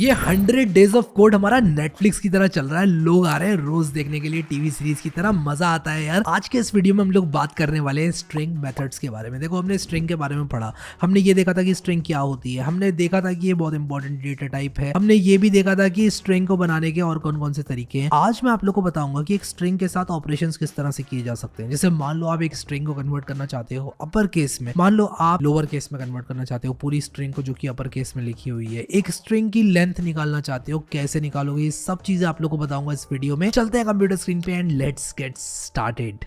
ये 100 days of code हमारा Netflix की तरह चल रहा है। लोग आ रहे हैं रोज देखने के लिए टीवी सीरीज की तरह, मजा आता है यार। आज के इस वीडियो में हम लोग बात करने वाले हैं स्ट्रिंग मेथड्स के बारे में। देखो, हमने स्ट्रिंग के बारे में पढ़ा, हमने ये देखा था कि स्ट्रिंग क्या होती है, हमने देखा था कि ये बहुत इंपॉर्टेंट डेटा टाइप है, हमने ये भी देखा था कि स्ट्रिंग को बनाने के और कौन कौन से तरीके हैं। आज मैं आप लोग को बताऊंगा कि एक स्ट्रिंग के साथ ऑपरेशंस किस तरह से किए जा सकते हैं। जैसे मान लो आप एक स्ट्रिंग को कन्वर्ट करना चाहते हो अपर केस में, मान लो आप लोअर केस में कन्वर्ट करना चाहते हो पूरी स्ट्रिंग को जो कि अपर केस में लिखी हुई है। एक स्ट्रिंग की लेंथ निकालना चाहते हो, कैसे निकालोगे, ये सब चीजें आप लोग को बताऊंगा इस वीडियो में। चलते हैं कंप्यूटर स्क्रीन पे एंड लेट्स गेट स्टार्टेड।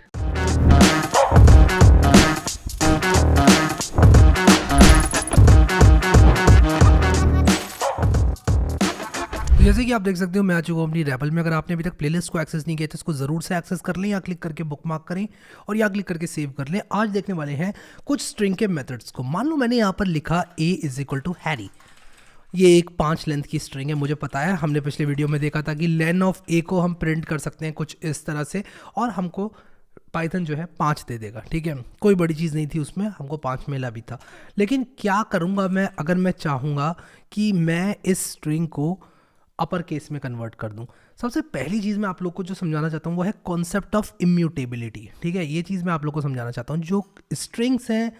जैसे कि आप देख सकते हो मैं आ चुका हूँ अपनी रेपल में। अगर आपने अभी तक प्लेलिस्ट को एक्सेस नहीं किया तो इसको जरूर से एक्सेस कर लें, या क्लिक करके बुकमार्क करें और या क्लिक करके सेव कर लें। आज देखने वाले हैं कुछ स्ट्रिंग के मेथड्स को। मान लो मैंने यहाँ पर लिखा a is equal to Harry. ये एक 5 लेंथ की स्ट्रिंग है, मुझे पता है। हमने पिछले वीडियो में देखा था कि लेन ऑफ ए को हम प्रिंट कर सकते हैं कुछ इस तरह से, और हमको पाइथन जो है 5 दे देगा। ठीक है, कोई बड़ी चीज़ नहीं थी उसमें, हमको 5 मिला भी था। लेकिन क्या करूँगा मैं, अगर मैं चाहूँगा कि मैं इस स्ट्रिंग को अपर केस में कन्वर्ट कर दूं। सबसे पहली चीज़ मैं आप लोग को जो समझाना चाहता हूँ वो है कॉन्सेप्ट ऑफ इम्यूटेबिलिटी। ठीक है, ये चीज़ मैं आप लोग को समझाना चाहता हूँ। जो स्ट्रिंग्स हैं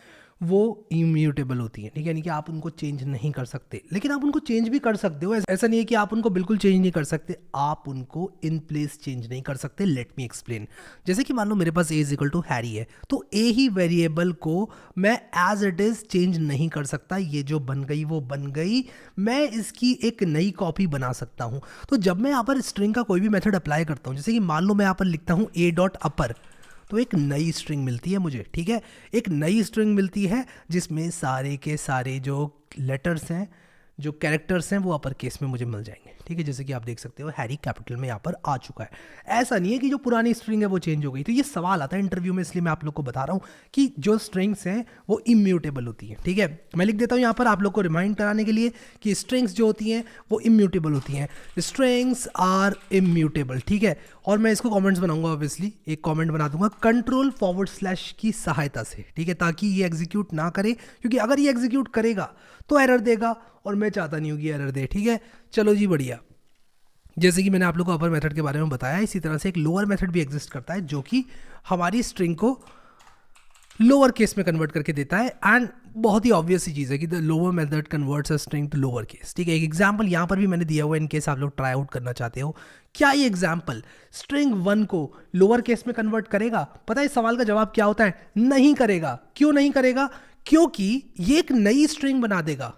वो इम्यूटेबल होती हैं, ठीक है, यानी कि आप उनको चेंज नहीं कर सकते, लेकिन आप उनको चेंज भी कर सकते हो। ऐसा नहीं है कि आप उनको बिल्कुल चेंज नहीं कर सकते, आप उनको इन प्लेस चेंज नहीं कर सकते। Let me explain. जैसे कि मान लो मेरे पास a is equal to Harry है, तो a ही वेरिएबल को मैं एज इट इज चेंज नहीं कर सकता। ये जो बन गई वो बन गई, मैं इसकी एक नई कॉपी बना सकता हूँ। तो जब मैं यहाँ पर स्ट्रिंग का कोई भी मेथड अप्लाई करता हूँ, जैसे कि मान लो मैं यहाँ पर लिखता हूँ a डॉट अपर, तो एक नई स्ट्रिंग मिलती है मुझे। ठीक है, एक नई स्ट्रिंग मिलती है जिसमें सारे के सारे जो लेटर्स हैं, जो कैरेक्टर्स हैं, वो अपर केस में मुझे मिल जाएंगे। ठीक है, जैसे कि आप देख सकते हो हैरी कैपिटल में यहाँ पर आ चुका है। ऐसा नहीं है कि जो पुरानी स्ट्रिंग है वो चेंज हो गई। तो ये सवाल आता है इंटरव्यू में, इसलिए मैं आप लोग को बता रहा हूँ कि जो स्ट्रिंग्स हैं वो इम्यूटेबल होती हैं। ठीक है, मैं लिख देता हूँ यहाँ पर आप लोग को रिमाइंड कराने के लिए कि स्ट्रिंग्स जो होती हैं वो इम्यूटेबल होती हैं। Strings are immutable. ठीक है, और मैं इसको कमेंट्स बनाऊंगा, ऑब्वियसली एक कमेंट बना दूंगा कंट्रोल// की सहायता से। ठीक है, ताकि ये एग्जीक्यूट ना करे, क्योंकि अगर ये एग्जीक्यूट करेगा तो एरर देगा और मैं चाहता नहीं हूँ कि एरर दे। ठीक है, चलो जी, बढ़िया। जैसे कि मैंने आप लोग को अपर मेथड के बारे में बताया, इसी तरह से एक लोअर मेथड भी एग्जिस्ट करता है जो कि हमारी स्ट्रिंग को लोअर केस में कन्वर्ट करके देता है। एंड बहुत ही ऑब्वियस सी चीज़ है कि the lower method converts a string to lower case. ठीक है, एक एग्जांपल यहाँ पर भी मैंने दिया हुआ है, इन केस आप लोग ट्राई आउट करना चाहते हो। क्या ये एग्जांपल स्ट्रिंग 1 को लोअर केस में कन्वर्ट करेगा? पता है इस सवाल का जवाब क्या होता है? नहीं करेगा। क्यों नहीं करेगा? क्योंकि ये एक नई स्ट्रिंग बना देगा,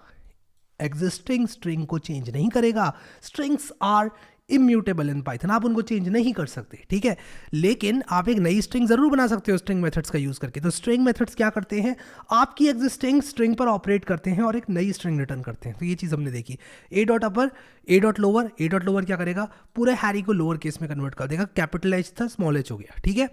एग्जिस्टिंग स्ट्रिंग को चेंज नहीं करेगा। Strings are immutable in Python, आप उनको चेंज नहीं कर सकते। ठीक है, लेकिन आप एक नई स्ट्रिंग जरूर बना सकते हो स्ट्रिंग मेथड्स का यूज करके। तो स्ट्रिंग मेथड्स क्या करते हैं, आपकी एग्जिस्टिंग स्ट्रिंग पर ऑपरेट करते हैं और एक नई स्ट्रिंग रिटर्न करते हैं। तो ये चीज हमने देखी। a dot upper, a dot lower, a dot lower क्या करेगा, पूरे हैरी को लोअर केस में कन्वर्ट कर देगा। कैपिटल एच था, स्मॉल एच हो गया। ठीक है,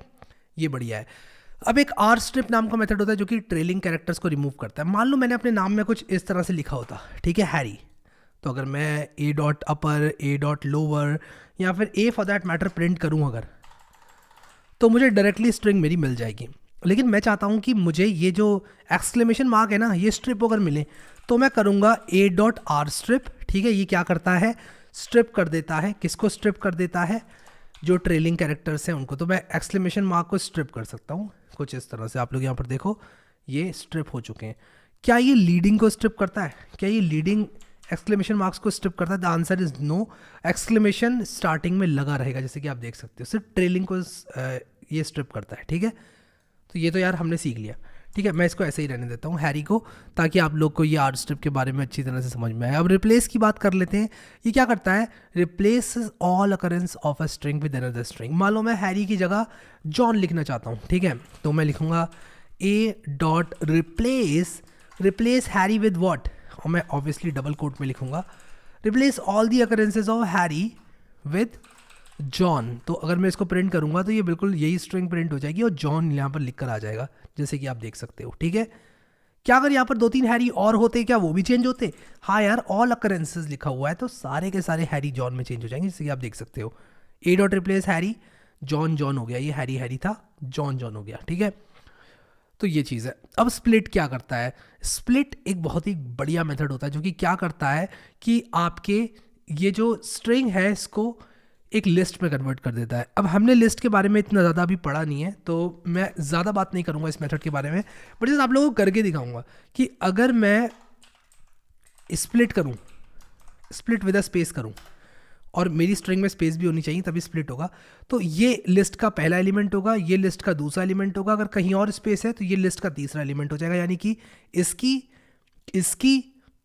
ये बढ़िया है। अब एक आर स्ट्रिप नाम का मेथड होता है जो कि ट्रेलिंग कैरेक्टर्स को रिमूव करता है। मान लो मैंने अपने नाम में कुछ इस तरह से लिखा होता, ठीक है, हैरी, तो अगर मैं a dot upper, a dot lower या फिर a for that matter print करूं अगर, तो मुझे डायरेक्टली स्ट्रिंग मेरी मिल जाएगी। लेकिन मैं चाहता हूं कि मुझे ये जो एक्सक्लेमेशन मार्क है ना, ये स्ट्रिप अगर मिले तो मैं करूंगा a डॉट आर स्ट्रिप। ठीक है, ये क्या करता है, स्ट्रिप कर देता है। किसको स्ट्रिप कर देता है? जो ट्रेलिंग कैरेक्टर्स हैं उनको। तो मैं एक्सक्लेमेशन मार्क को स्ट्रिप कर सकता हूँ कुछ इस तरह से। आप लोग यहाँ पर देखो, ये स्ट्रिप हो चुके हैं। क्या ये लीडिंग को स्ट्रिप करता है? क्या ये लीडिंग एक्सक्लेमेशन मार्क्स को स्ट्रिप करता है? The answer is no. Exclamation starting में लगा रहेगा, जैसे कि आप देख सकते हो। सिर्फ ट्रेलिंग को ये स्ट्रिप करता है। ठीक है, तो ये तो यार हमने सीख लिया। ठीक है, मैं इसको ऐसे ही रहने देता हूँ हैरी को, ताकि आप लोग को ये आर स्ट्रिप के बारे में अच्छी तरह से समझ में आए। अब रिप्लेस की बात कर लेते हैं। ये क्या करता है, replace all occurrence of a string with another string. मान लो मैं हैरी की जगह जॉन लिखना चाहता हूँ। ठीक है, तो मैं लिखूंगा a dot replace Harry with what, और मैं ऑब्वियसली डबल कोट में लिखूंगा replace all the अकरेंसेज of Harry with John. तो अगर मैं इसको प्रिंट करूंगा तो ये बिल्कुल यही स्ट्रिंग प्रिंट हो जाएगी और जॉन यहाँ पर लिख कर आ जाएगा, जैसे कि आप देख सकते हो। ठीक है, क्या अगर यहाँ पर 2-3 हैरी और होते, क्या वो भी चेंज होते? हाँ यार, ऑल अकरेंसेज लिखा हुआ है तो सारे के सारे हैरी जॉन में चेंज हो जाएंगे, जैसे कि आप देख सकते हो। a dot replace Harry, John John हो गया, ये हैरी हैरी था, जॉन जॉन हो गया। ठीक है, तो ये चीज़ है। अब स्प्लिट क्या करता है? स्प्लिट एक बहुत ही बढ़िया मेथड होता है जो कि क्या करता है कि आपके ये जो स्ट्रिंग है इसको एक लिस्ट में कन्वर्ट कर देता है। अब हमने लिस्ट के बारे में इतना ज़्यादा अभी पढ़ा नहीं है तो मैं ज़्यादा बात नहीं करूँगा इस मेथड के बारे में, बट जैसे आप लोगों को करके दिखाऊंगा कि अगर मैं स्प्लिट करूँ, स्प्लिट विद अ स्पेस करूँ, और मेरी स्ट्रिंग में स्पेस भी होनी चाहिए तभी स्प्लिट होगा, तो ये लिस्ट का पहला एलिमेंट होगा, ये लिस्ट का दूसरा एलिमेंट होगा, अगर कहीं और स्पेस है तो ये लिस्ट का तीसरा एलिमेंट हो जाएगा, यानी कि इसकी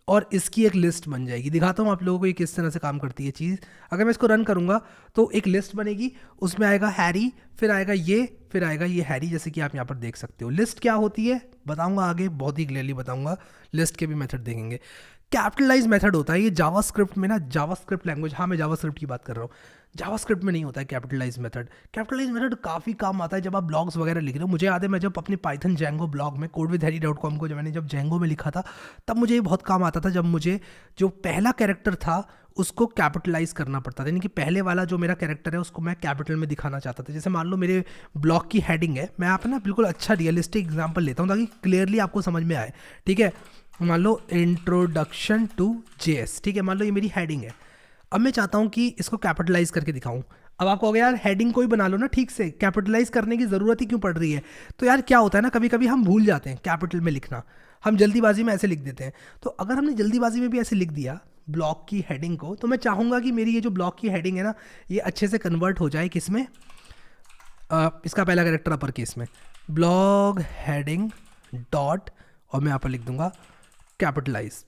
और इसकी एक लिस्ट बन जाएगी। दिखाता हूँ आप लोगों को ये किस तरह से काम करती है चीज़। अगर मैं इसको रन करूँगा तो एक लिस्ट बनेगी, उसमें आएगा हैरी, फिर आएगा ये, फिर आएगा ये हैरी, जैसे कि आप यहाँ पर देख सकते हो। लिस्ट क्या होती है बताऊँगा आगे, बहुत ही क्लियरली बताऊँगा, लिस्ट के भी मेथड देखेंगे। कैपिटलाइज मेथड होता है ये जावास्क्रिप्ट में ना, जावास्क्रिप्ट लैंग्वेज, हाँ मैं जावास्क्रिप्ट की बात कर रहा हूँ, जावास्क्रिप्ट में नहीं होता है कैपिटलाइज मेथड। कैपिटलाइज मेथड काफ़ी काम आता है जब आप ब्लॉग्स वगैरह लिख रहे हो। मुझे याद है मैं जब अपने पाइथन जेंगो ब्लॉग में codewithharry.com को जब मैंने जेंगो में लिखा था तब मुझे ये बहुत काम आता था, जब मुझे जो पहला कैरेक्टर था उसको कैपिटलाइज करना पड़ता था, यानी कि पहले वाला जो मेरा कैरेक्टर है उसको मैं कैपिटल में दिखाना चाहता था। जैसे मान लो मेरे ब्लॉग की हेडिंग है, मैं आप ना बिल्कुल अच्छा रियलिस्टिक एग्जाम्पल लेता हूँ ताकि क्लियरली आपको समझ में आए, ठीक है। मान लो इंट्रोडक्शन टू JS, ठीक है, मान लो ये मेरी हेडिंग है। अब मैं चाहता हूँ कि इसको कैपिटलाइज करके दिखाऊं। अब आपको हो गया यार हेडिंग को ही बना लो ना ठीक से, कैपिटलाइज करने की ज़रूरत ही क्यों पड़ रही है। तो यार क्या होता है ना, कभी कभी हम भूल जाते हैं कैपिटल में लिखना, हम जल्दीबाजी में ऐसे लिख देते हैं। तो अगर हमने जल्दीबाजी में भी ऐसे लिख दिया ब्लॉग की हेडिंग को, तो मैं चाहूँगा कि मेरी ये जो ब्लॉग की हेडिंग है ना ये अच्छे से कन्वर्ट हो जाए किस में, इसका पहला कैरेक्टर अपर केस में, ब्लॉग हेडिंग डॉट, और मैं यहाँ पर लिख दूंगा कैपिटलाइज।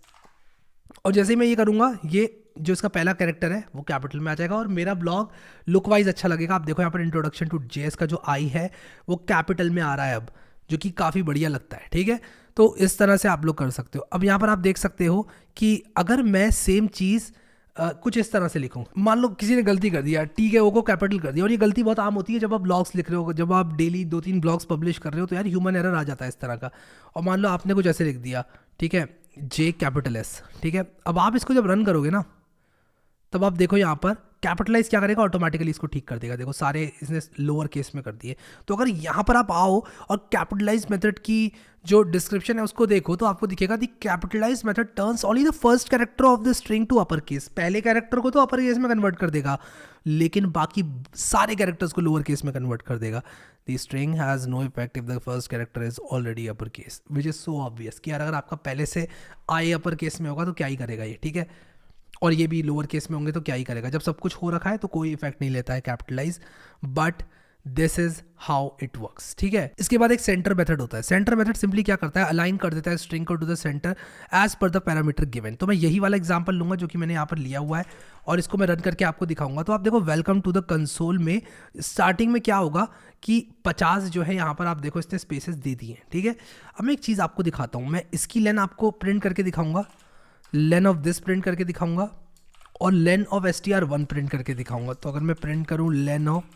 और जैसे ही मैं ये करूँगा ये जो इसका पहला कैरेक्टर है वो कैपिटल में आ जाएगा और मेरा ब्लॉग लुक वाइज अच्छा लगेगा। आप देखो यहाँ पर इंट्रोडक्शन टू JS का जो आई है वो कैपिटल में आ रहा है अब, जो कि काफ़ी बढ़िया लगता है, ठीक है। तो इस तरह से आप लोग कर सकते हो। अब यहाँ पर आप देख सकते हो कि अगर मैं सेम चीज़ कुछ इस तरह से लिखूँ, मान लो किसी ने गलती कर दिया, ठीक है, वो को कैपिटल कर दिया, और ये गलती बहुत आम होती है जब आप ब्लॉग्स लिख रहे हो, जब आप डेली 2-3 ब्लॉग्स पब्लिश कर रहे हो तो यार ह्यूमन एरर आ जाता है इस तरह का। और मान लो आपने कुछ ऐसे लिख दिया, ठीक है, J कैपिटल S, ठीक है। अब आप इसको जब रन करोगे ना तब आप देखो यहाँ पर कैपिटलाइज क्या करेगा, ऑटोमेटिकली इसको ठीक कर देगा। देखो सारे इसने लोअर केस में कर दिए। तो अगर यहाँ पर आप आओ और कैपिटलाइज मेथड की जो डिस्क्रिप्शन है उसको देखो तो आपको दिखेगा the capitalize method turns only the first character of the string to upper case. पहले कैरेक्टर को तो अपर केस में कन्वर्ट कर देगा लेकिन बाकी सारे कैरेक्टर्स को लोअर केस में कन्वर्ट कर देगा। The string has no effect if the first character is already upper case, which is so obvious कि यार अगर आपका पहले से आई अपर केस में होगा तो क्या ही करेगा ये, ठीक है, और ये भी लोअर केस में होंगे तो क्या ही करेगा। जब सब कुछ हो रखा है तो कोई इफेक्ट नहीं लेता है capitalize, but this is how it works, ठीक है। इसके बाद एक सेंटर मेथड होता है। सेंटर मेथड सिंपली क्या करता है, अलाइन कर देता है स्ट्रिंग को to the center as per the parameter given. तो मैं यही वाला एग्जांपल लूंगा जो कि मैंने यहाँ पर लिया हुआ है और इसको मैं रन करके आपको दिखाऊंगा। तो आप देखो वेलकम टू द कंसोल में स्टार्टिंग में क्या होगा कि 50 जो है यहाँ पर आप देखो इसने स्पेसेस दे दिए हैं, ठीक है। अब मैं एक चीज़ आपको दिखाता हूँ, मैं इसकी लेन आपको प्रिंट करके दिखाऊंगा, लेन ऑफ दिस प्रिंट करके दिखाऊंगा और लेन ऑफ str1 प्रिंट करके दिखाऊंगा। तो अगर मैं प्रिंट करूँ लेन ऑफ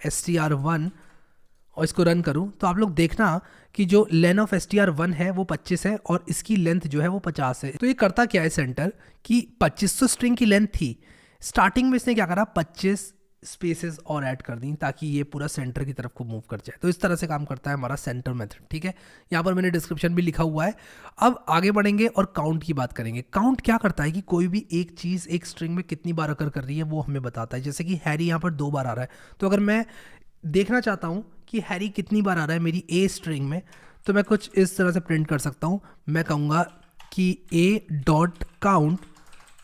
str1 और इसको रन करूँ तो आप लोग देखना कि जो लेन ऑफ str1 है वो 25 है और इसकी लेंथ जो है वो 50 है। तो ये करता क्या है सेंटर कि 2500 स्ट्रिंग की लेंथ थी, स्टार्टिंग में इसने क्या करा 25 स्पेसेस और ऐड कर दी ताकि ये पूरा सेंटर की तरफ को मूव कर जाए। तो इस तरह से काम करता है हमारा सेंटर मेथड, ठीक है। यहाँ पर मैंने डिस्क्रिप्शन भी लिखा हुआ है। अब आगे बढ़ेंगे और काउंट की बात करेंगे। काउंट क्या करता है कि कोई भी एक चीज़ एक स्ट्रिंग में कितनी बार अकर कर रही है वो हमें बताता है। जैसे कि हैरी यहाँ पर 2 बार आ रहा है, तो अगर मैं देखना चाहता हूँ कि हैरी कितनी बार आ रहा है मेरी ए स्ट्रिंग में, तो मैं कुछ इस तरह से प्रिंट कर सकता हूँ। मैं कहूँगा कि a.count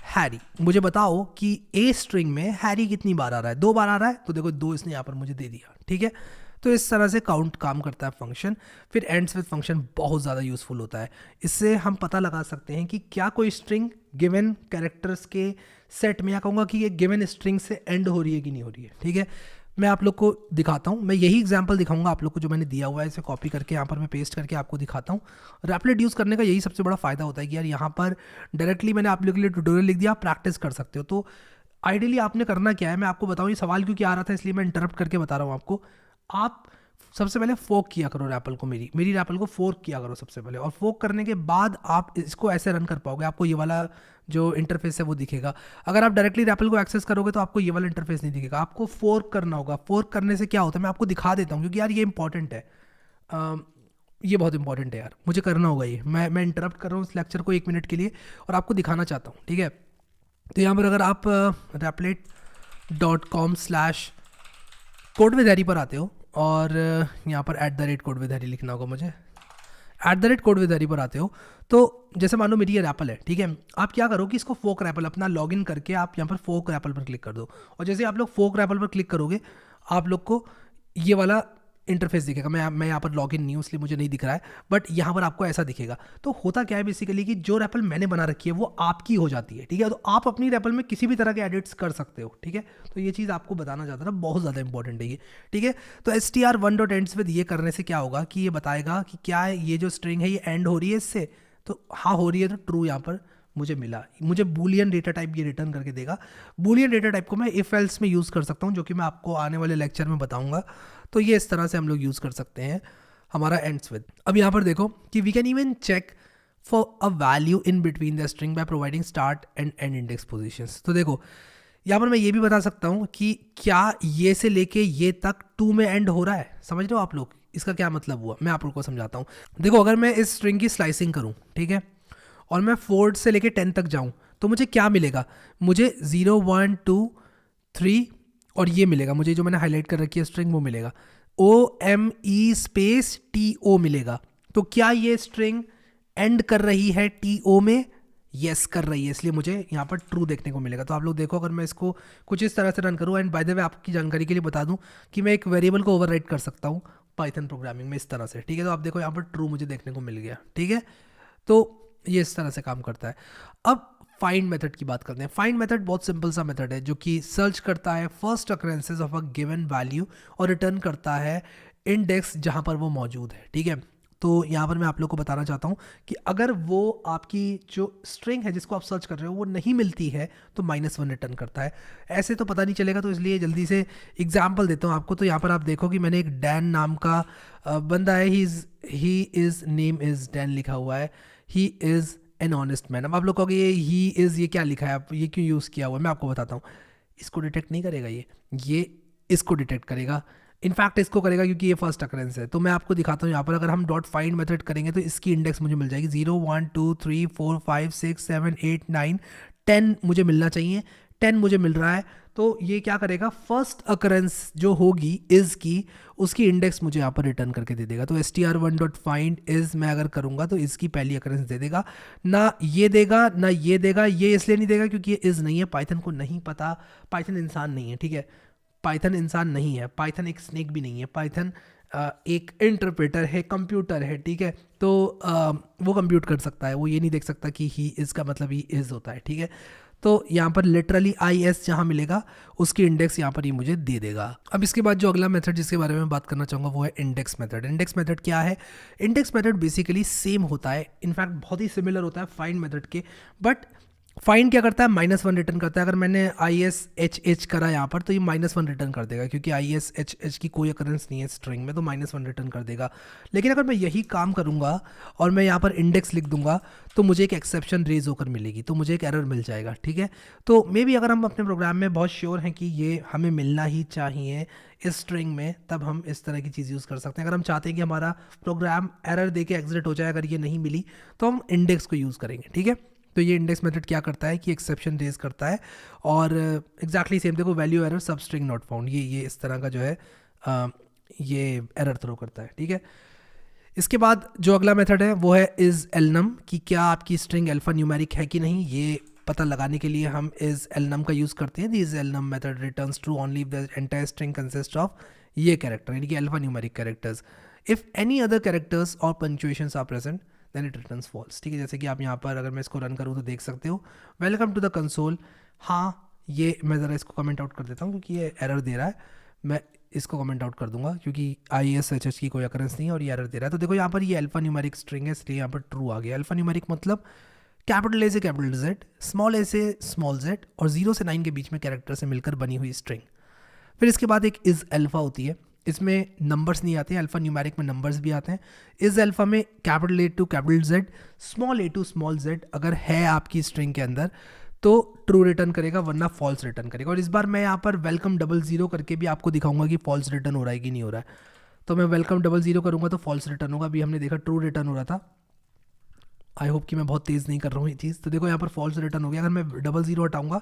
हैरी, मुझे बताओ कि ए स्ट्रिंग में हैरी कितनी बार आ रहा है। 2 बार आ रहा है, तो देखो 2 इसने यहाँ पर मुझे दे दिया, ठीक है। तो इस तरह से काउंट काम करता है फंक्शन। फिर एंड्स विद फंक्शन बहुत ज़्यादा यूजफुल होता है। इससे हम पता लगा सकते हैं कि क्या कोई स्ट्रिंग गिवन कैरेक्टर्स के सेट में, या कहूँगा कि ये गिवन स्ट्रिंग से एंड हो रही है कि नहीं हो रही है, ठीक है। मैं आप लोग को दिखाता हूँ, मैं यही एग्जांपल दिखाऊंगा आप लोग को जो मैंने दिया हुआ है, इसे कॉपी करके यहाँ पर मैं पेस्ट करके आपको दिखाता हूँ। रैपलेट यूज़ करने का यही सबसे बड़ा फ़ायदा होता है कि यार यहाँ पर डायरेक्टली मैंने आप लोगों के लिए ट्यूटोरियल लिख दिया, आप प्रैक्टिस कर सकते हो। तो आइडियली आपने करना क्या है, मैं आपको बताऊँ, ये सवाल क्योंकि आ रहा था इसलिए मैं इंटरप्ट करके बता रहा हूँ आपको। आप सबसे पहले फोक किया करो रैपल को, मेरी रैपल को फोर्क किया करो सबसे पहले, और फोक करने के बाद आप इसको ऐसे रन कर पाओगे। आपको ये वाला जो इंटरफेस है वो दिखेगा। अगर आप डायरेक्टली रैपल को एक्सेस करोगे तो आपको ये वाला इंटरफेस नहीं दिखेगा, आपको फोर्क करना होगा। फोर्क करने से क्या होता है मैं आपको दिखा देता हूँ, क्योंकि यार ये इंपॉर्टेंट है, ये बहुत इंपॉर्टेंट है यार, मुझे करना होगा ये। मैं इंटरप्ट कर रहा हूँ इस लेक्चर को 1 मिनट के लिए और आपको दिखाना चाहता हूँ, ठीक है। तो यहाँ पर अगर आप replit.com/codewithharry पर आते हो और यहाँ पर @codewithharry लिखना होगा मुझे, @codewithharry पर आते हो, तो जैसे मान लो मेरी ये रैपल है, ठीक है, आप क्या करो कि इसको फोक रैपल अपना लॉगिन करके आप यहाँ पर फोक रैपल पर क्लिक कर दो, और जैसे आप लोग फोक रैपल पर क्लिक करोगे आप लोग को ये वाला इंटरफेस दिखेगा। मैं यहाँ पर लॉगिन नहीं हूँ इसलिए मुझे नहीं दिख रहा है, बट यहाँ पर आपको ऐसा दिखेगा। तो होता क्या है बेसिकली कि जो रैपल मैंने बना रखी है वो आपकी हो जाती है, ठीक है। तो आप अपनी रैपल में किसी भी तरह के एडिट्स कर सकते हो, ठीक है। तो ये चीज़ आपको बताना चाहता था, बहुत ज़्यादा इंपॉर्टेंट है ये, ठीक है। तो str1.ends ये करने से क्या होगा कि ये बताएगा कि क्या ये जो स्ट्रिंग है ये एंड हो रही है इससे, तो हाँ हो रही है, तो ट्रू यहाँ पर मुझे मिला। मुझे बूलियन डेटा टाइप ये रिटर्न करके देगा। बूलियन डेटा टाइप को मैं इफ एल्स में यूज़ कर सकता हूँ, जो कि मैं आपको आने वाले लेक्चर में बताऊंगा। तो ये इस तरह से हम लोग यूज़ कर सकते हैं हमारा एंड्स विद। अब यहाँ पर देखो कि we can even check for a value in between the string by providing start and end index positions. तो देखो यहाँ पर मैं ये भी बता सकता हूँ कि क्या ये से लेके ये तक 2 में एंड हो रहा है। समझ रहे हो आप लोग इसका क्या मतलब हुआ? मैं आप लोग को समझाता हूँ। देखो अगर मैं इस स्ट्रिंग की स्लाइसिंग करूँ, ठीक है, और मैं 4 से लेके 10 तक जाऊँ, तो मुझे क्या मिलेगा? मुझे 0 1 2 3 और ये मिलेगा मुझे, जो मैंने हाईलाइट कर रखी है स्ट्रिंग वो मिलेगा, OME स्पेस TO मिलेगा। तो क्या ये स्ट्रिंग एंड कर रही है TO में? यस कर रही है, इसलिए मुझे यहाँ पर ट्रू देखने को मिलेगा। तो आप लोग देखो अगर मैं इसको कुछ इस तरह से रन करूँ, एंड बाय द वे आपकी जानकारी के लिए बता दूँ कि मैं एक वेरिएबल को ओवरराइट कर सकता हूँ पाइथन प्रोग्रामिंग में इस तरह से, ठीक है। तो आप देखो यहाँ पर ट्रू मुझे देखने को मिल गया, ठीक है। तो ये इस तरह से काम करता है। अब फाइंड मेथड की बात करते हैं। फाइंड मेथड बहुत सिंपल सा मेथड है जो कि सर्च करता है first occurrences of a given value और रिटर्न करता है इंडेक्स जहाँ पर वो मौजूद है, ठीक है। तो यहाँ पर मैं आप लोग को बताना चाहता हूँ कि अगर वो आपकी जो स्ट्रिंग है जिसको आप सर्च कर रहे हो वो नहीं मिलती है तो -1 रिटर्न करता है। ऐसे तो पता नहीं चलेगा, तो इसलिए जल्दी से एग्जाम्पल देता हूँ आपको। तो यहाँ पर आप देखो कि मैंने एक डैन नाम का बंदा है, he is name is Dan लिखा हुआ है, he is an honest man. अब आप लोग कहोगे ये ही इज़ ये क्या लिखा है, आप ये क्यों यूज़ किया हुआ है? मैं आपको बताता हूँ। इसको डिटेक्ट नहीं करेगा ये इसको डिटेक्ट करेगा। इनफैक्ट इसको करेगा क्योंकि ये फर्स्ट अकरेंस है। तो मैं आपको दिखाता हूँ यहाँ पर अगर हम डॉट फाइंड मेथड करेंगे तो इसकी इंडेक्स मुझे मिल जाएगी 0 1 2 3 4 5 6 7 8 9 10 मुझे मिलना चाहिए, 10 मुझे मिल रहा है। तो ये क्या करेगा, फर्स्ट अकरेंस जो होगी इज़ की उसकी इंडेक्स मुझे यहाँ पर रिटर्न करके दे देगा। तो str1.find इज़ मैं अगर करूँगा तो इसकी पहली अकरेंस दे देगा, ना ये देगा ना ये देगा। ये इसलिए नहीं देगा क्योंकि ये इज़ नहीं है, पाइथन को नहीं पता, पाइथन इंसान नहीं है, ठीक है। पाइथन इंसान नहीं है, पाइथन एक स्नेक भी नहीं है, पाइथन एक इंटरप्रेटर है, कंप्यूटर है, ठीक है। तो वो कंप्यूट कर सकता है, वो ये नहीं देख सकता कि ही इज़ का मतलब ही इज़ होता है, ठीक है। तो यहाँ पर लिटरली IS जहाँ मिलेगा उसकी इंडेक्स यहाँ पर ही मुझे दे देगा। अब इसके बाद जो अगला मेथड जिसके बारे में बात करना चाहूँगा वो है इंडेक्स मेथड। इंडेक्स मेथड क्या है? इंडेक्स मेथड बेसिकली सेम होता है, इनफैक्ट बहुत ही सिमिलर होता है फाइंड मेथड के, बट फाइंड क्या करता है, -1 रिटर्न करता है। अगर मैंने ISHH करा यहाँ पर तो ये -1 रिटर्न कर देगा क्योंकि ISHH की कोई अकरेंस नहीं है स्ट्रिंग में, तो -1 रिटर्न कर देगा। लेकिन अगर मैं यही काम करूँगा और मैं यहाँ पर इंडेक्स लिख दूंगा तो मुझे एक एक्सेप्शन रेज होकर मिलेगी, तो मुझे एक एरर मिल जाएगा, ठीक है। तो मे बी अगर हम अपने प्रोग्राम में बहुत श्योर हैं कि ये हमें मिलना ही चाहिए इस स्ट्रिंग में, तब हम इस तरह की चीज़ यूज़ कर सकते हैं। अगर हम चाहते हैं कि हमारा प्रोग्राम एरर दे के एग्जिट हो जाए अगर ये नहीं मिली, तो हम इंडेक्स को यूज़ करेंगे, ठीक है। तो ये इंडेक्स मेथड क्या करता है कि एक्सेप्शन रेज करता है और एग्जैक्टली सेम देखो, वैल्यू एरर सब स्ट्रिंग नॉट फाउंड, ये इस तरह का जो है ये एरर थ्रो करता है, ठीक है। इसके बाद जो अगला मेथड है वो है इज़ एलनम, कि क्या आपकी स्ट्रिंग अल्फा न्यूमेरिक है कि नहीं, ये पता लगाने के लिए हम इज़ एलनम का यूज़ करते हैं। Is alnum method returns true only if the entire string consist of ये कैरेक्टर, यानी कि alpha numeric characters. If any other characters और punctuations are present then it returns false, ठीक है। जैसे कि आप यहाँ पर अगर मैं इसको रन करूँ तो देख सकते हो, वेलकम टू द कंसोल। हाँ, ये मैं ज़रा इसको कमेंट आउट कर देता हूँ क्योंकि ये एरर दे रहा है, मैं इसको कमेंट आउट कर दूंगा क्योंकि ISHH की कोई अकरेंस नहीं है और ये एरर दे रहा है। तो देखो यहाँ पर ये अल्फा न्यूमेरिक स्ट्रिंग है इसलिए यहाँ पर ट्रू आ गया। अल्फा न्यूमेरिक मतलब कैपिटल A से कैपिटल Z, स्मॉल a से स्मॉल z और 0 से 9 के बीच में कैरेक्टर से मिलकर बनी हुई स्ट्रिंग। फिर इसके बाद एक इज़ अल्फा होती है, इसमें नंबर्स नहीं आते हैं, अल्फा न्यूमेरिक में नंबर्स भी आते हैं। इज़ अल्फा में capital A to capital Z, small a to small z अगर है आपकी स्ट्रिंग के अंदर तो ट्रू रिटर्न करेगा, वरना फॉल्स रिटर्न करेगा। और इस बार मैं यहाँ पर वेलकम 00 करके भी आपको दिखाऊंगा कि फॉल्स रिटर्न हो रहा है कि नहीं हो रहा है। तो मैं वेलकम 00 करूँगा तो फॉल्स रिटर्न होगा, अभी हमने देखा ट्रू रिटर्न हो रहा था। आई होप कि मैं बहुत तेज़ नहीं कर रहा हूँ ये चीज़। तो देखो यहाँ पर फॉल्स रिटर्न हो गया। अगर मैं 00 हटाऊंगा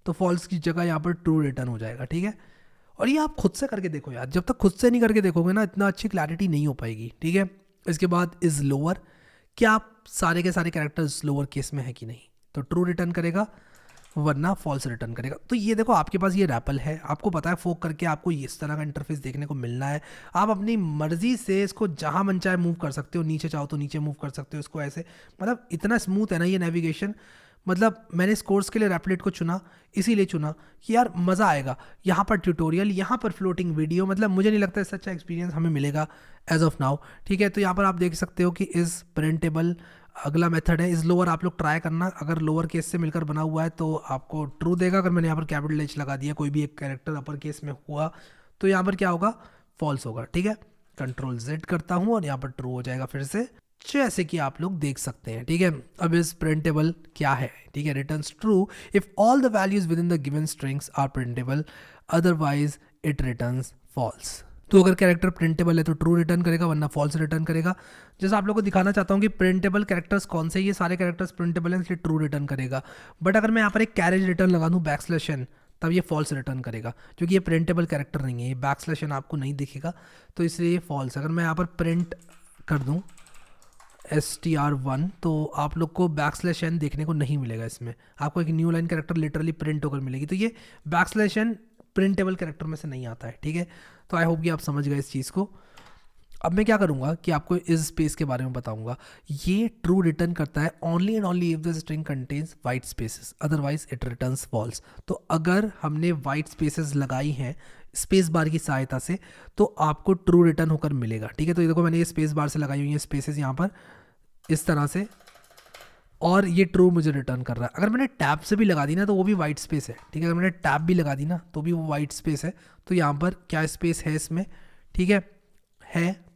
तो फॉल्स की जगह यहाँ पर ट्रू रिटर्न हो जाएगा, ठीक है। और ये आप खुद से करके देखो यार, जब तक खुद से नहीं करके देखोगे ना इतना अच्छी क्लैरिटी नहीं हो पाएगी, ठीक है। इसके बाद इज़ लोअर, क्या आप सारे के सारे कैरेक्टर्स लोअर केस में है कि नहीं, तो ट्रू रिटर्न करेगा वरना फॉल्स रिटर्न करेगा। तो ये देखो आपके पास ये रैपल है, आपको पता है फोक करके आपको इस तरह का इंटरफेस देखने को मिलना है। आप अपनी मर्जी से इसको जहां मन चाहे मूव कर सकते हो, नीचे चाहो तो नीचे मूव कर सकते हो इसको ऐसे, मतलब इतना स्मूथ है ना ये नेविगेशन। मतलब मैंने इस कोर्स के लिए रैपलेट को चुना, इसीलिए चुना कि यार मज़ा आएगा। यहाँ पर ट्यूटोरियल, यहाँ पर फ्लोटिंग वीडियो, मतलब मुझे नहीं लगता इससे अच्छा एक्सपीरियंस हमें मिलेगा एज ऑफ नाउ, ठीक है। तो यहाँ पर आप देख सकते हो कि इज़ प्रिंटेबल अगला मेथड है। इज़ लोअर आप लोग ट्राई करना, अगर लोअर केस से मिलकर बना हुआ है तो आपको ट्रू देगा। अगर मैंने यहाँ पर कैपिटल एच लगा दिया, कोई भी एक कैरेक्टर अपर केस में हुआ तो यहाँ पर क्या होगा, फॉल्स होगा, ठीक है। कंट्रोल जेड करता हूँ और यहाँ पर ट्रू हो जाएगा फिर से, जैसे कि आप लोग देख सकते हैं, ठीक है। अब इस प्रिंटेबल क्या है, ठीक है, returns true if all the values within the given strings are printable, otherwise it returns false. तो अगर कैरेक्टर प्रिंटेबल है तो ट्रू रिटर्न करेगा वरना फॉल्स रिटर्न करेगा। जैसे आप लोग को दिखाना चाहता हूँ कि प्रिंटेबल कैरेक्टर्स कौन से, ये सारे कैरेक्टर्स प्रिंटेबल हैं इसलिए ट्रू रिटर्न करेगा। बट अगर मैं यहाँ पर एक कैरेज रिटर्न लगा दूँ \n, तब ये फॉल्स रिटर्न करेगा, क्योंकि ये प्रिंटेबल कैरेक्टर नहीं है, ये \n आपको नहीं दिखेगा तो इसलिए ये फॉल्स। अगर मैं यहाँ पर प्रिंट कर दूँ str1 तो आप लोग को \n देखने को नहीं मिलेगा, इसमें आपको एक new line character literally print होकर मिलेगी। तो ये \n प्रिंटेबल कैरेक्टर में से नहीं आता है, ठीक है। तो आई होप कि आप समझ गए इस चीज़ को। अब मैं क्या करूँगा कि आपको इस स्पेस के बारे में बताऊँगा। ये ट्रू रिटर्न करता है only and only if the string contains white spaces, otherwise it returns false. तो अगर हमने वाइट स्पेसेस लगाई हैं स्पेस बार की सहायता से तो आपको ट्रू रिटर्न होकर मिलेगा, ठीक है। तो ये देखो मैंने ये स्पेस बार से लगाई हुई है स्पेसेस यहाँ पर इस तरह से, और ये ट्रू मुझे रिटर्न कर रहा है। अगर मैंने टैब से भी लगा दी ना तो वो भी वाइट स्पेस है, ठीक है। अगर मैंने टैब भी लगा दी ना तो भी वो वाइट स्पेस है। तो यहाँ पर क्या स्पेस है इसमें, ठीक है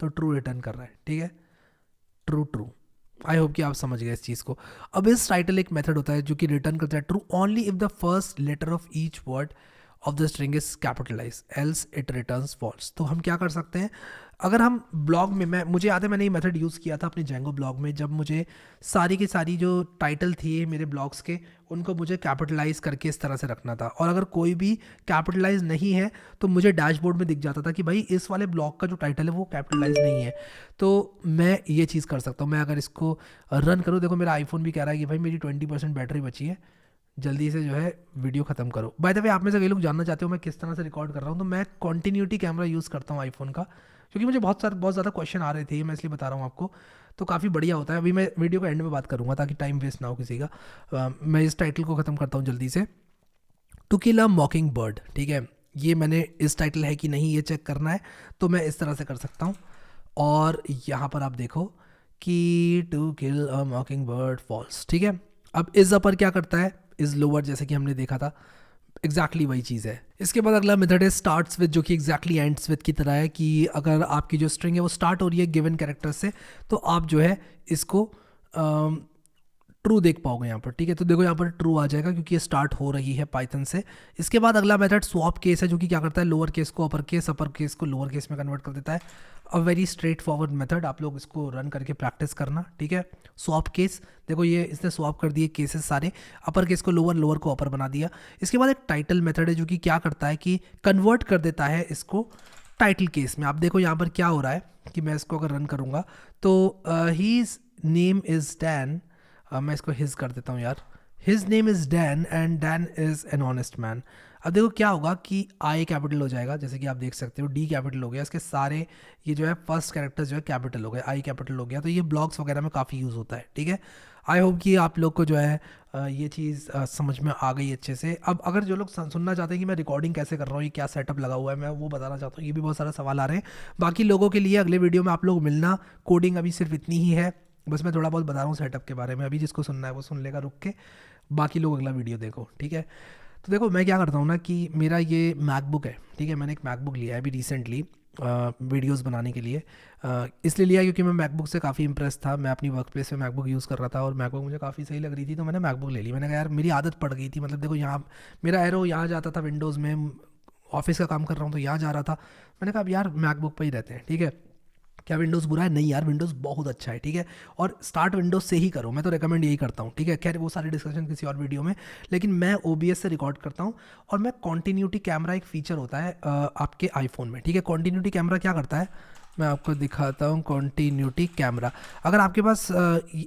तो ट्रू रिटर्न कर रहा है, ठीक है, ट्रू ट्रू। आई होप कि आप समझ गए इस चीज़ को। अब इस टाइटल एक मेथड होता है जो कि रिटर्न करता है true only if the first letter of each word of the string is capitalize, else it returns false. तो हम क्या कर सकते हैं, अगर हम ब्लॉग में, मुझे याद है मैंने ये मेथड यूज़ किया था अपने जेंगो ब्लॉग में, जब मुझे सारी की सारी जो टाइटल थी मेरे ब्लॉग्स के उनको मुझे कैपिटलाइज करके इस तरह से रखना था, और अगर कोई भी कैपिटलाइज नहीं है तो मुझे डैशबोर्ड में दिख जाता था कि भाई इस वाले ब्लॉग का जो टाइटल है वो कैपिटलाइज नहीं है। तो मैं ये चीज़ कर सकता हूँ, मैं अगर इसको रन करूँ, देखो मेरा आईफोन भी कह रहा है कि भाई मेरी 20% बैटरी बची है, जल्दी से जो है वीडियो ख़त्म करो। बाय द वे आप में से कई लोग जानना चाहते हो मैं किस तरह से रिकॉर्ड कर रहा हूँ, तो मैं कॉन्टीन्यूटी कैमरा यूज़ करता हूँ आईफोन का, क्योंकि मुझे बहुत ज़्यादा क्वेश्चन आ रहे थे, मैं इसलिए बता रहा हूँ आपको। तो काफ़ी बढ़िया होता है। अभी मैं वीडियो को एंड में बात करूँगा ताकि टाइम वेस्ट ना हो किसी का। मैं इस टाइटल को ख़त्म करता हूँ जल्दी से, टू किल अ मॉकिंग बर्ड, ठीक है। ये मैंने इस टाइटल है कि नहीं ये चेक करना है, तो मैं इस तरह से कर सकता हूँ। और यहाँ पर आप देखो कि To Kill a Mockingbird false, ठीक है। अब इस अपर क्या करता है, इज लोअर, जैसे कि हमने देखा था एग्जैक्टली वही चीज़ है। इसके बाद अगला मेथड है स्टार्ट्स विद, जो कि एग्जैक्टली एंड्स विद की तरह है कि अगर आपकी जो स्ट्रिंग है वो स्टार्ट हो रही है गिवन कैरेक्टर से तो आप जो है इसको ट्रू देख पाओगे यहाँ पर, ठीक है। तो देखो यहाँ पर ट्रू आ जाएगा क्योंकि ये स्टार्ट हो रही है पाइथन से। इसके बाद अगला मेथड स्वैप केस है, जो कि क्या करता है लोअर केस को अपर केस को लोअर केस में कन्वर्ट कर देता है। A very straight forward method, आप लोग इसको रन करके प्रैक्टिस करना, ठीक है। स्वैप केस, देखो ये इसने स्वैप कर दिए केसेस सारे, अपर केस को लोअर, लोअर को अपर बना दिया। इसके बाद एक टाइटल मेथड है जो कि क्या करता है कि कन्वर्ट कर देता है इसको टाइटल केस में। आप देखो यहाँ पर क्या हो रहा है कि मैं इसको अगर रन करूँगा तो हीज नेम इज़ डैन, मैं इसको हिज कर देता हूँ यार, his name is Dan and Dan is an honest man. अब देखो क्या होगा कि आई कैपिटल हो जाएगा, जैसे कि आप देख सकते हो, डी कैपिटल हो गया, इसके सारे ये जो है फर्स्ट कैरेक्टर्स जो है कैपिटल हो गए, आई कैपिटल हो गया। तो ये ब्लॉग्स वगैरह में काफ़ी यूज़ होता है, ठीक है। आई होप कि आप लोग को जो है ये चीज़ समझ में आ गई अच्छे से। अब अगर जो लोग सुनना चाहते हैं कि मैं रिकॉर्डिंग कैसे कर रहा हूँ, ये क्या सेटअप लगा हुआ है, मैं वो बताना चाहता हूँ। ये भी बहुत सारा सवाल आ रहे हैं। बाकी लोगों के लिए अगले वीडियो में आप लोग मिलना, कोडिंग अभी सिर्फ इतनी ही है, बस मैं थोड़ा बहुत बता रहा हूँ सेटअप के बारे में। अभी जिसको सुनना है वो सुन लेगा रुक के, बाकी लोग अगला वीडियो देखो, ठीक है। तो देखो मैं क्या करता हूँ ना कि मेरा ये मैकबुक है, ठीक है, मैंने एक मैकबुक लिया है अभी रिसेंटली वीडियोस बनाने के लिए। इसलिए लिया क्योंकि मैं मैकबुक से काफ़ी इंप्रेस था, मैं अपनी वर्क प्लेस में मैकबुक यूज़ कर रहा था और मैकबुक मुझे काफ़ी सही लग रही थी, तो मैंने मैकबुक ले ली। मैंने कहा यार मेरी आदत पड़ गई थी, मतलब देखो यहाँ मेरा एरो यहाँ जाता था विंडोज़ में, ऑफिस का काम कर रहा हूँ तो यहाँ जा रहा था, मैंने कहा अब यार मैकबुक पर ही रहते हैं, ठीक है। क्या विंडोज़ बुरा है? नहीं यार, विंडोज़ बहुत अच्छा है, ठीक है। और स्टार्ट विंडोज़ से ही करो, मैं तो रिकमेंड यही करता हूँ, ठीक है। खैर वो सारी डिस्कशन किसी और वीडियो में, लेकिन मैं OBS से रिकॉर्ड करता हूँ। और मैं कॉन्टीन्यूटी कैमरा, एक फ़ीचर होता है आपके आईफोन में, ठीक है। कॉन्टीन्यूटी कैमरा क्या करता है, मैं आपको दिखाता हूँ। कॉन्टीन्यूटी कैमरा, अगर आपके पास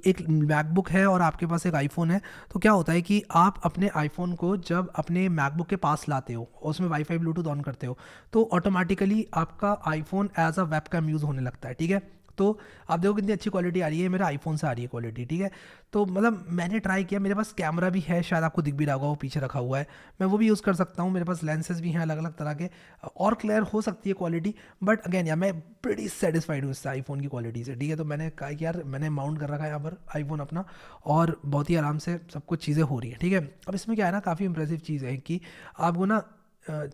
एक मैकबुक है और आपके पास एक आईफोन है, तो क्या होता है कि आप अपने आईफोन को जब अपने मैकबुक के पास लाते हो और उसमें वाईफाई ब्लूटूथ ऑन करते हो, तो ऑटोमेटिकली आपका iPhone as a webcam use होने लगता है, ठीक है। तो आप देखो कितनी अच्छी क्वालिटी आ रही है, मेरे आईफोन से आ रही है क्वालिटी, ठीक है। तो मतलब मैंने ट्राई किया, मेरे पास कैमरा भी है, शायद आपको दिख भी रहा होगा, वो पीछे रखा हुआ है, मैं वो भी यूज़ कर सकता हूँ। मेरे पास लेंसेज भी हैं अलग अलग तरह के, और क्लियर हो सकती है क्वालिटी, बट अगेन यार मैं प्रीटी सेटिस्फाइड हूँ इससे, आईफोन की क्वालिटी से, ठीक है। तो मैंने कहा कि यार मैंने माउंट कर रखा है यहाँ पर आईफोन अपना, और बहुत ही आराम से सब कुछ चीज़ें हो रही हैं, ठीक है। अब इसमें क्या है ना, काफ़ी इंप्रेसिव चीज़ है कि आपको ना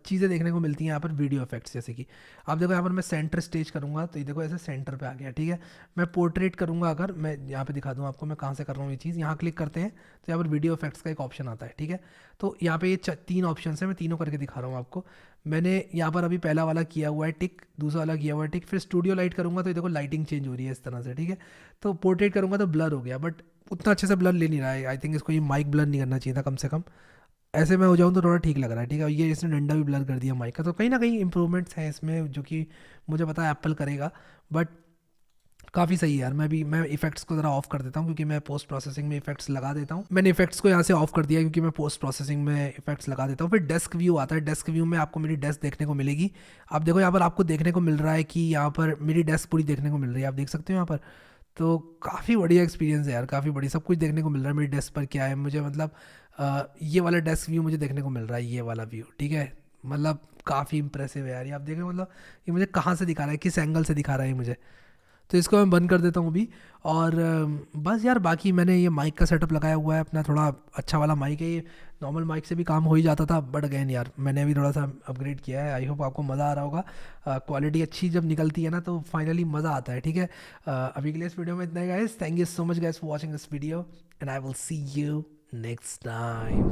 चीज़ें देखने को मिलती हैं यहाँ पर, वीडियो इफेक्ट्स, जैसे कि आप देखो यहाँ पर मैं सेंटर स्टेज करूँगा तो ये देखो ऐसे सेंटर पे आ गया, ठीक है। मैं पोर्ट्रेट करूँगा, अगर मैं यहाँ पे दिखा दूँ आपको मैं कहाँ से कर रहा हूँ ये चीज़, यहाँ क्लिक करते हैं तो यहाँ पर वीडियो इफेक्ट्स का एक ऑप्शन आता है, ठीक है। तो यहाँ पे ये 3 ऑप्शन है, मैं तीनों करके दिखा रहा हूँ आपको। मैंने यहाँ पर अभी पहला वाला किया हुआ है टिक, दूसरा वाला किया हुआ है टिक, फिर स्टूडियो लाइट करूँगा तो ये देखो लाइटिंग चेंज हो रही है इस तरह से, ठीक है। तो पोर्ट्रेट करूँगा तो ब्लर हो गया, बट उतना अच्छे से ब्लर ले नहीं रहा है, आई थिंक इसको ये माइक ब्लर नहीं करना चाहिए था कम से कम। ऐसे में हो जाऊँ तो थोड़ा ठीक लग रहा है, ठीक है। ये इसने डंडा भी ब्लर कर दिया माइक का, तो कहीं ना कहीं इंप्रूवमेंट्स हैं इसमें, जो कि मुझे पता है एप्पल करेगा, बट काफ़ी सही है यार। मैं इफेक्ट्स को ज़रा ऑफ कर देता हूँ, क्योंकि मैं पोस्ट प्रोसेसिंग में इफेक्ट्स लगा देता हूँ। मैंने इफेक्ट्स को यहाँ से ऑफ कर दिया क्योंकि मैं पोस्ट प्रोसेसिंग में इफेक्ट्स लगा देता हूँ। फिर डेस्क व्यू आता है, डेस्क व्यू में आपको मेरी डेस्क देखने को मिलेगी। आप देखो यहाँ पर आपको देखने को मिल रहा है कि यहाँ पर मेरी डेस्क पूरी देखने को मिल रही है, आप देख सकते हो यहाँ पर। तो काफ़ी बढ़िया एक्सपीरियंस है यार, काफ़ी बढ़िया, सब कुछ देखने को मिल रहा है मेरी डेस्क पर क्या है मुझे, मतलब ये वाला डेस्क व्यू मुझे देखने को मिल रहा है, ये वाला व्यू, ठीक है। मतलब काफ़ी इंप्रेसिव है यार, ये आप देखो, मतलब ये मुझे कहाँ से दिखा रहा है, किस एंगल से दिखा रहा है ये मुझे। तो इसको मैं बंद कर देता हूँ अभी। और बस यार, बाकी मैंने ये माइक का सेटअप लगाया हुआ है अपना, थोड़ा अच्छा वाला माइक है ये, नॉर्मल माइक से भी काम हो ही जाता था, बट अगेन यार मैंने अभी थोड़ा सा अपग्रेड किया है। आई होप आपको मज़ा आ रहा होगा, क्वालिटी अच्छी जब निकलती है ना तो फाइनली मज़ा आता है, ठीक है। अभी के लिए इस वीडियो में इतना ही guys, thank you so much guys for watching this video, and I will see you next time.